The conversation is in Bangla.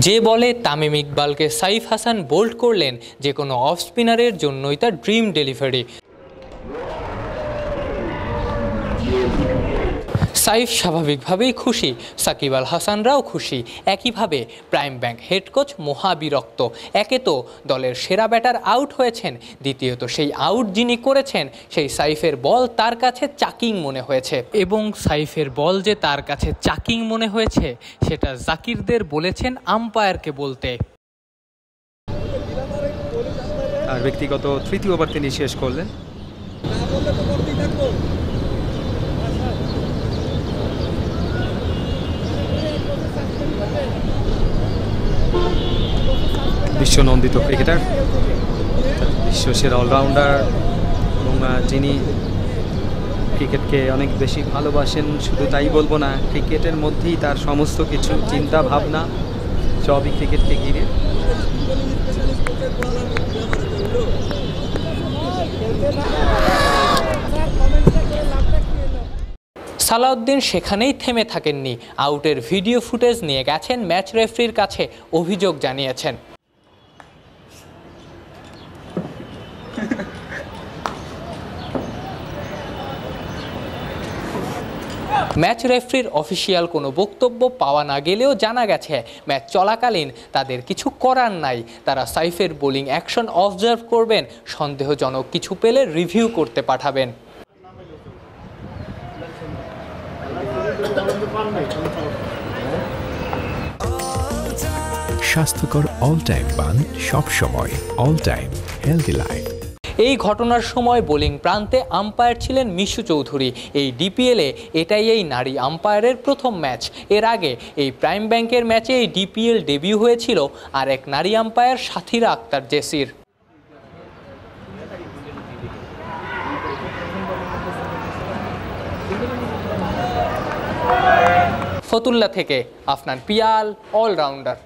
যে বলে তামিম ইকবালকে সাইফ হাসান বোল্ড করলেন যে কোনো অফ স্পিনারের জন্যই তার ড্রিম ডেলিভারি। সাইফ স্বাভাবিকভাবেই খুশি, সাকিব আল হাসানরাও খুশি একইভাবে। প্রাইম ব্যাংক হেড কোচ মহাবিরক্ত। একে তো দলের সেরা ব্যাটার আউট হয়েছেন, দ্বিতীয়ত সেই আউট যিনি করেছেন সেই সাইফের বল তার কাছে চাকিং মনে হয়েছে, এবং সাইফের বল যে তার কাছে চাকিং মনে হয়েছে সেটা জাকিরদের বলেছেন আম্পায়ারকে বলতে। আর ব্যক্তিগত তৃতীয় ওভার তিনি শেষ করলেন। বিশ্বনন্দিত ক্রিকেটার, বিশ্বসেরা অলরাউন্ডার, এবং যিনি ক্রিকেটকে অনেক বেশি ভালোবাসেন। শুধু তাই বলবো না, ক্রিকেটের মধ্যেই তার সমস্ত কিছু চিন্তা ভাবনা সবই ক্রিকেটকে ঘিরে। সালাউদ্দিন সেখানেই থেমে থাকেননি, আউটের ভিডিও ফুটেজ নিয়ে গেছেন ম্যাচ রেফারির কাছে, অভিযোগ জানিয়েছেন। ম্যাচ রেফারির অফিসিয়াল কোনো বক্তব্য পাওয়া না গেলেও জানা গেছে ম্যাচ চলাকালীন তাদের কিছু করার নাই, তারা সাইফের বোলিং অ্যাকশন অবজার্ভ করবেন, সন্দেহজনক কিছু পেলে রিভিউ করতে পাঠাবেন। স্বাস্থ্যকর অল টাইম পান সব সময়, অল টাইম হেলদি লাইফ। এই ঘটনার সময় বোলিং প্রান্তে আম্পায়ার ছিলেন মিশু চৌধুরী। এই ডিপিএলে এটাই এই নারী আম্পায়ারের প্রথম ম্যাচ। এর আগে এই প্রাইম ব্যাংকের ম্যাচে এই ডিপিএল ডেবিউ হয়েছিল আর এক নারী আম্পায়ার সাথীরা আক্তার জেসির। ফতুল্লা থেকে আফনান পিয়াল, অলরাউন্ডার।